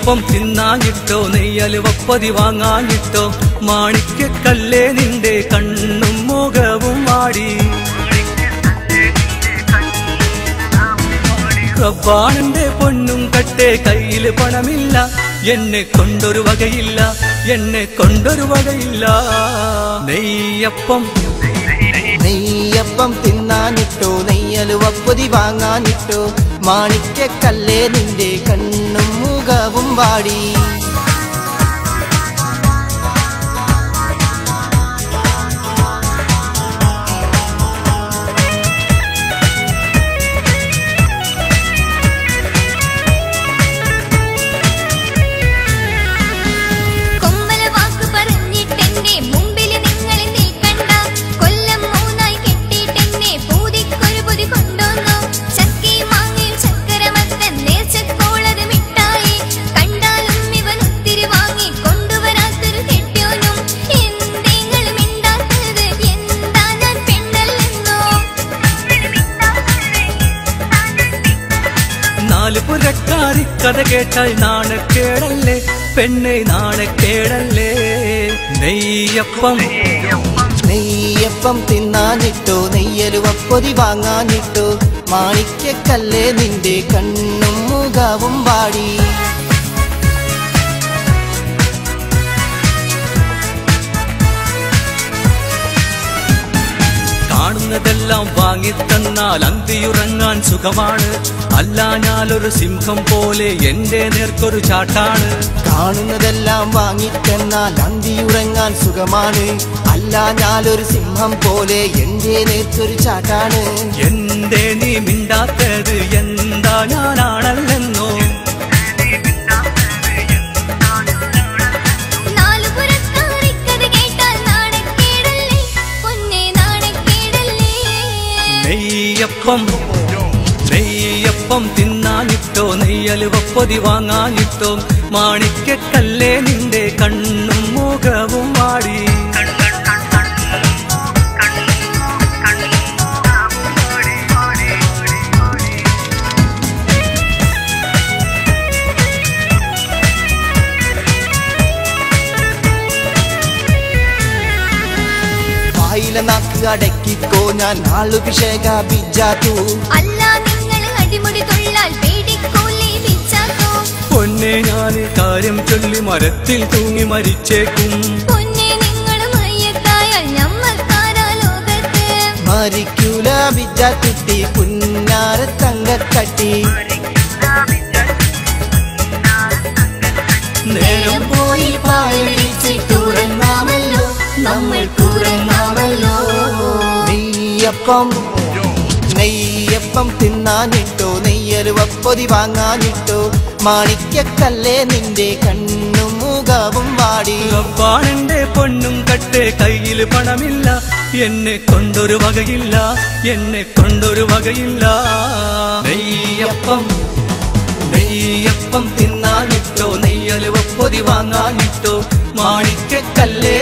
നെയ്യപ്പം തിന്നാഞ്ഞിട്ടോ നെയ്യലുവപ്പൊതി വാങ്ങാഞ്ഞിട്ടോ മാണിക്യക്കല്ലേ നിന്റെ കണ്ണും മുഖവും വാടി റബ്ബാണെന്റെ പൊന്നും കട്ടേ കയ്യില് പണമില്ല എന്നെ കൊണ്ടൊരു വകയില്ല എന്നെ കൊണ്ടൊരു വകയില്ല നെയ്യപ്പം നെയ്യപ്പം തിന്നാനിട്ടോ നെയ്യലുവപ്പൊതി വാങ്ങാനിട്ടോ മാണിക്യക്കല്ലേ നിന്റെ കണ്ണും മുഖവും വാടി കഥ കേട്ടാൽ നാണക്കേടല്ലേ പെണ്ണെ നാണക്കേടല്ലേ നെയ്യപ്പം നെയ്യപ്പം തിന്നാനിട്ടോ നെയ്യലുവപ്പൊതി വാങ്ങാനിട്ടോ മാണിക്യക്കല്ലേ നിന്റെ കണ്ണും മുഖവും വാടി കാണുന്നതെല്ലാം വാങ്ങിത്തന്നാൽ അന്തിയുറങ്ങാൻ സുഖമാണ് അല്ലാഞ്ഞാലൊരു സിംഹം പോലെ എന്റെ നേർക്കൊരു ചാട്ടാണ് കാണുന്നതെല്ലാം വാങ്ങിത്തന്നാൽ അന്തിയുറങ്ങാൻ സുഖമാണ് അല്ലാഞ്ഞാലൊരു സിംഹം പോലെ എന്റെ നേർക്കൊരു ചാട്ടാണ് എന്തേ നീ മിണ്ടാത്തത് എന്താ ഞാനാണല്ലെന്നോ നെയ്യപ്പം തിന്നാനിട്ടോ നെയ്യലുവപ്പൊതി വാങ്ങാനിട്ടോ മാണിക്യക്കല്ലേ നിന്റെ കണ്ണും മുഖവും വാടി നാക്ക് അടക്കിക്കോ ഞാൻ നാളുഭിഷേക ബിജാത്തു പൊന്നെ ഞാൻ കാര്യം ചൊല്ലി മരത്തിൽ തൂങ്ങി മരിച്ചേക്കും മരിക്കൂല ബിജാത്തുട്ടി പുന്നാര തങ്കത്തട്ടി നേരം പോയി പായിച്ചിട്ടുറങ്ങാമല്ലോ നമ്മൾ കൂറങ്ങാമല്ലോ നെയ്യപ്പം തിന്നാനിട്ടോ നെയ്യലുവപ്പൊതി വാങ്ങാനിട്ടോ മാണിക്യക്കല്ലേ നിന്റെ കണ്ണും മുഖവും വാടി റബ്ബാണെന്റെ പൊന്നും കട്ടേ കയ്യില് പണമില്ല എന്നെ കൊണ്ടൊരു വകയില്ല എന്നെ കൊണ്ടൊരു വകയില്ല നെയ്യപ്പം തിന്നാനിട്ടോ നെയ്യലുവപ്പൊതി വാങ്ങാനിട്ടോ മാണിക്യക്കല്ലേ